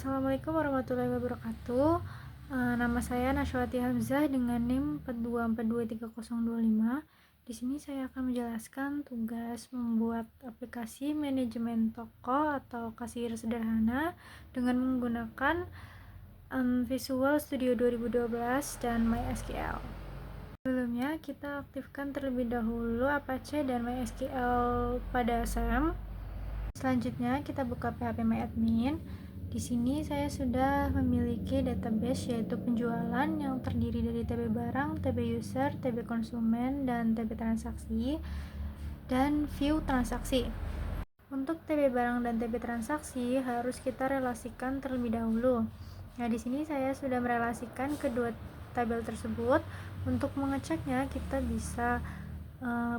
Assalamualaikum warahmatullahi wabarakatuh. Nama saya Nashwati Hamzah dengan NIM 42423025. Di sini saya akan menjelaskan tugas membuat aplikasi manajemen toko atau kasir sederhana dengan menggunakan Visual Studio 2012 dan MySQL. Sebelumnya kita aktifkan terlebih dahulu Apache dan MySQL pada SAM. Selanjutnya kita buka phpMyAdmin. Di sini saya sudah memiliki database yaitu penjualan yang terdiri dari TB barang, TB user, TB konsumen, dan TB transaksi dan view transaksi. Untuk TB barang dan TB transaksi harus kita relasikan terlebih dahulu. Nah, di sini saya sudah merelasikan kedua tabel tersebut. Untuk mengeceknya kita bisa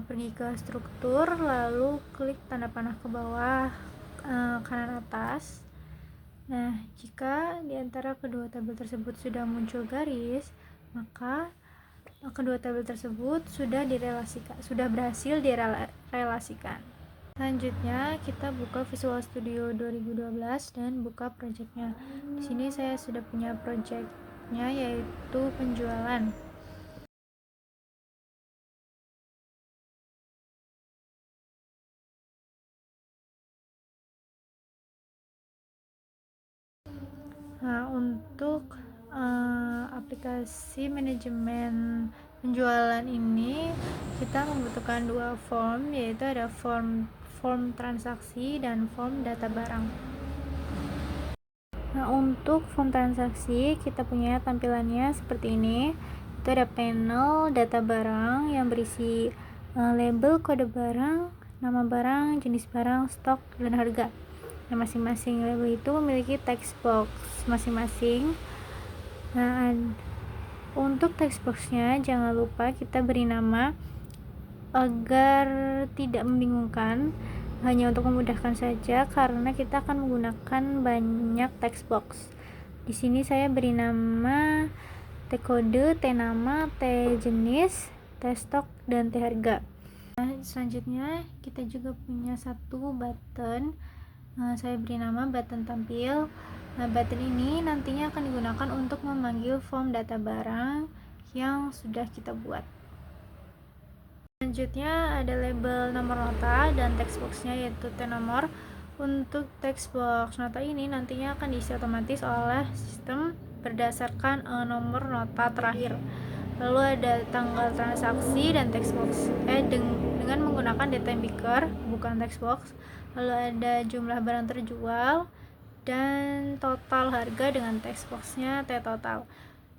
pergi ke struktur, lalu klik tanda panah ke bawah kanan atas. Nah, jika di antara kedua tabel tersebut sudah muncul garis, maka kedua tabel tersebut sudah berhasil direlasikan. Selanjutnya kita buka Visual Studio 2012 dan buka projectnya. Di sini saya sudah punya projectnya yaitu penjualan. Nah, untuk aplikasi manajemen penjualan ini kita membutuhkan dua form, yaitu ada form transaksi dan form data barang. Nah, untuk form transaksi kita punya tampilannya seperti ini. Itu ada panel data barang yang berisi label, kode barang, nama barang, jenis barang, stok, dan harga. Nah, masing-masing label itu memiliki text box masing-masing. Nah, untuk text boxnya jangan lupa kita beri nama agar tidak membingungkan, hanya untuk memudahkan saja karena kita akan menggunakan banyak text box. Di sini saya beri nama T kode, T nama, T jenis, T stok, dan T harga. Nah, selanjutnya kita juga punya satu button. Saya beri nama button tampil. Nah, button ini nantinya akan digunakan untuk memanggil form data barang yang sudah kita buat. Selanjutnya ada label nomor nota dan text boxnya yaitu T nomor. Untuk text box nota ini nantinya akan diisi otomatis oleh sistem berdasarkan nomor nota terakhir. Lalu ada tanggal transaksi dan text box dengan menggunakan data picker bukan text box. Lalu ada jumlah barang terjual dan total harga dengan text boxnya T total.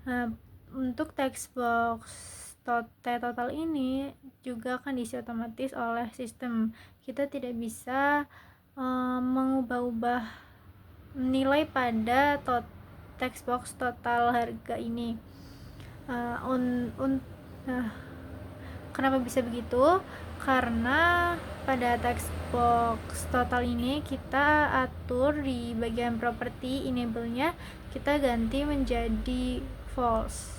Nah, untuk text box T total ini juga akan diisi otomatis oleh sistem. Kita tidak bisa mengubah-ubah nilai pada text box total harga ini. Kenapa bisa begitu? Karena pada text box total ini kita atur di bagian property enable-nya, kita ganti menjadi false.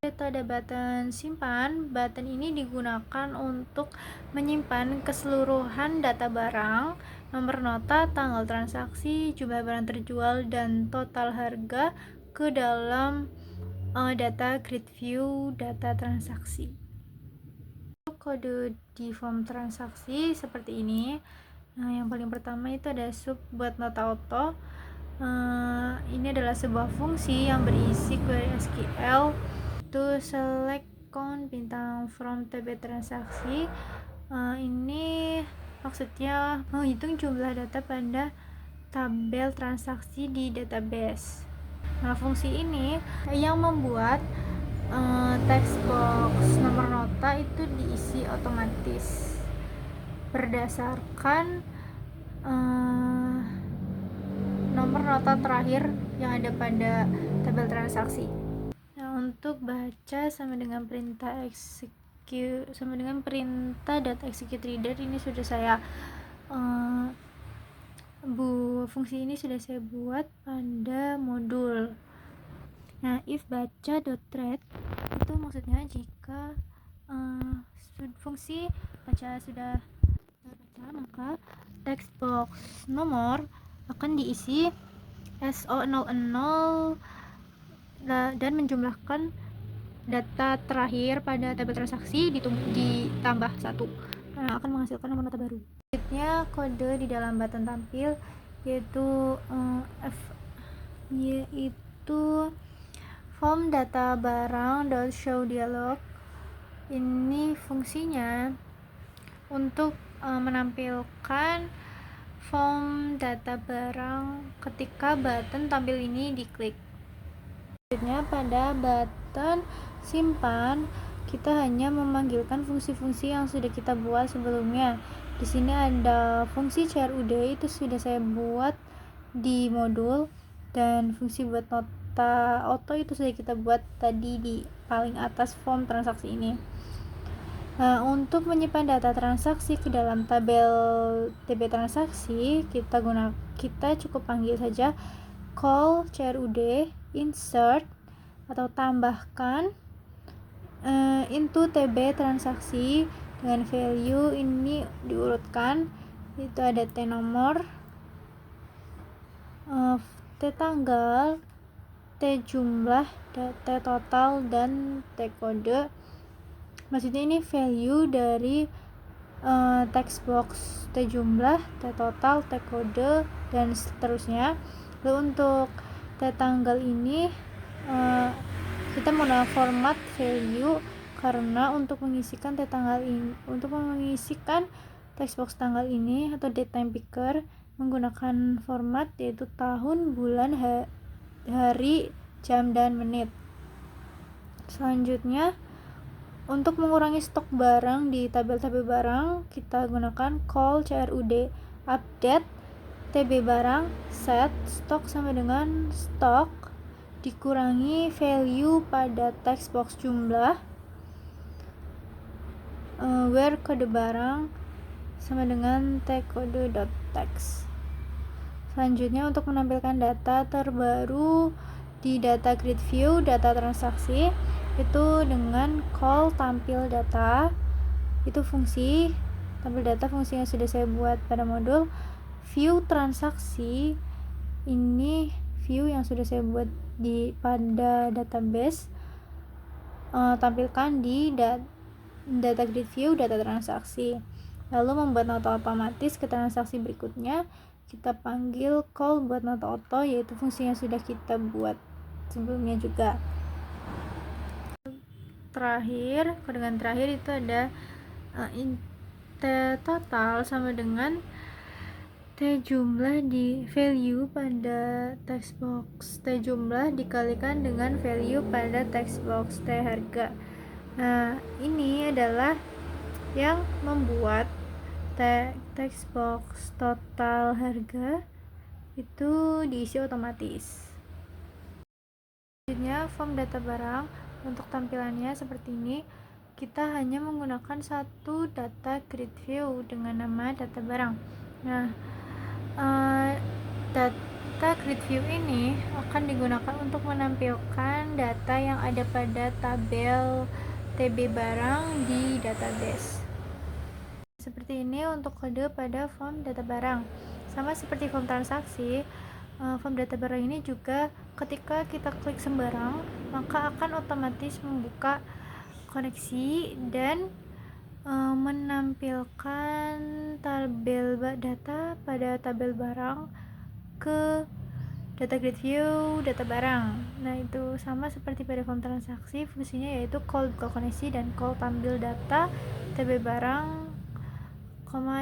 Itu ada button simpan. Button ini digunakan untuk menyimpan keseluruhan data barang, nomor nota, tanggal transaksi, jumlah barang terjual, dan total harga ke dalam data grid view data transaksi. Untuk kode di form transaksi seperti ini. Nah, yang paling pertama itu ada sub buat nota auto. Ini adalah sebuah fungsi yang berisi query SQL to select count bintang from TB transaksi. Ini maksudnya menghitung jumlah data pada tabel transaksi di database. Nah, fungsi ini yang membuat text box nomor nota itu diisi otomatis berdasarkan nomor nota terakhir yang ada pada tabel transaksi. Nah, untuk baca sama dengan perintah .execute reader ini sudah saya fungsi ini sudah saya buat pada modul. Nah, if baca.read itu maksudnya jika fungsi baca sudah terbaca, maka text box nomor akan diisi SO00 dan menjumlahkan data terakhir pada tabel transaksi ditambah 1 akan menghasilkan nomor data baru. Selanjutnya kode di dalam button tampil yaitu form data barang .show dialog. Ini fungsinya untuk menampilkan form data barang ketika button tampil ini diklik. Selanjutnya pada button simpan kita hanya memanggilkan fungsi-fungsi yang sudah kita buat sebelumnya. Di sini ada fungsi CRUD, itu sudah saya buat di modul, dan fungsi buat nota auto itu sudah kita buat tadi di paling atas form transaksi ini. Nah, untuk menyimpan data transaksi ke dalam tabel TB transaksi, kita cukup panggil saja call CRUD insert atau tambahkan into TB transaksi dengan value ini diurutkan, itu ada T nomor, T tanggal, T jumlah, T total, dan T kode. Maksudnya ini value dari text box T jumlah, T total, T kode, dan seterusnya. Lalu untuk T tanggal ini kita menggunakan format value karena untuk mengisikan text box tanggal ini atau date time picker menggunakan format yaitu tahun, bulan, hari, jam, dan menit. Selanjutnya, untuk mengurangi stok barang di tabel-tabel barang, kita gunakan call CRUD update TB barang set stok sama dengan stok dikurangi value pada text box jumlah where kode barang sama dengan tcode.text. Selanjutnya, untuk menampilkan data terbaru di data grid view data transaksi itu dengan call tampil data. Itu fungsi tampil data, fungsi yang sudah saya buat pada modul. View transaksi ini view yang sudah saya buat pada database, tampilkan di data grid view data transaksi. Lalu membuat nota otomatis ke transaksi berikutnya, kita panggil call buat nota auto, yaitu fungsi yang sudah kita buat sebelumnya juga. Dengan terakhir itu ada T total sama dengan T jumlah di value pada text box T jumlah dikalikan dengan value pada text box T harga. Nah, ini adalah yang membuat text box total harga itu diisi otomatis. Selanjutnya, form data barang. Untuk tampilannya seperti ini, kita hanya menggunakan satu data grid view dengan nama data barang. Nah, data grid view ini akan digunakan untuk menampilkan data yang ada pada tabel TB barang di database. Seperti ini untuk kode pada form data barang. Sama seperti form transaksi, form data barang ini juga ketika kita klik sembarang maka akan otomatis membuka koneksi dan menampilkan tabel data pada tabel barang ke data grid view data barang. Nah, itu sama seperti pada form transaksi, fungsinya yaitu call buka koneksi dan call tampil data TB barang,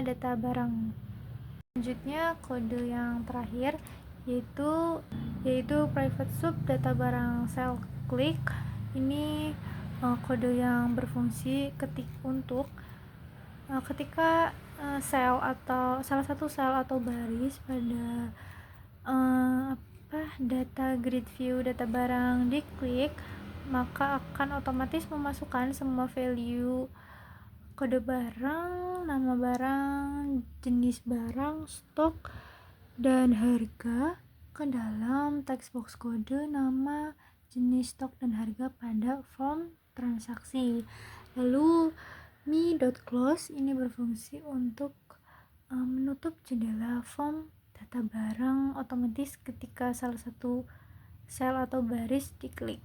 data barang. Selanjutnya, kode yang terakhir yaitu private sub data barang cell click. Ini kode yang berfungsi ketika sel atau salah satu sel atau baris pada data grid view data barang diklik, maka akan otomatis memasukkan semua value kode barang, nama barang, jenis barang, stok, dan harga ke dalam text box kode nama, jenis, stok, dan harga pada form transaksi. Lalu me.close ini berfungsi untuk menutup jendela form data barang otomatis ketika salah satu sel atau baris diklik.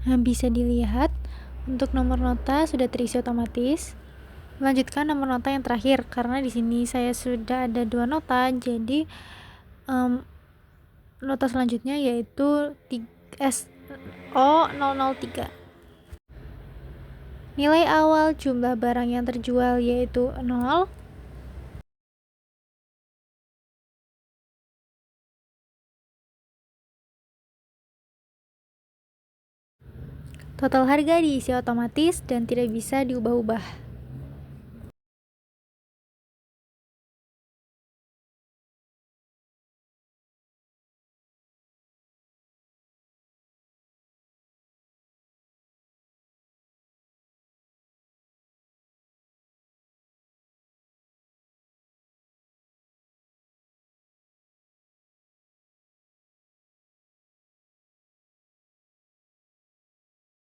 Nah, bisa dilihat untuk nomor nota sudah terisi otomatis. Lanjutkan nomor nota yang terakhir, karena di sini saya sudah ada 2 nota, jadi nota selanjutnya yaitu SO003. Nilai awal jumlah barang yang terjual yaitu 0. Total harga diisi otomatis dan tidak bisa diubah-ubah.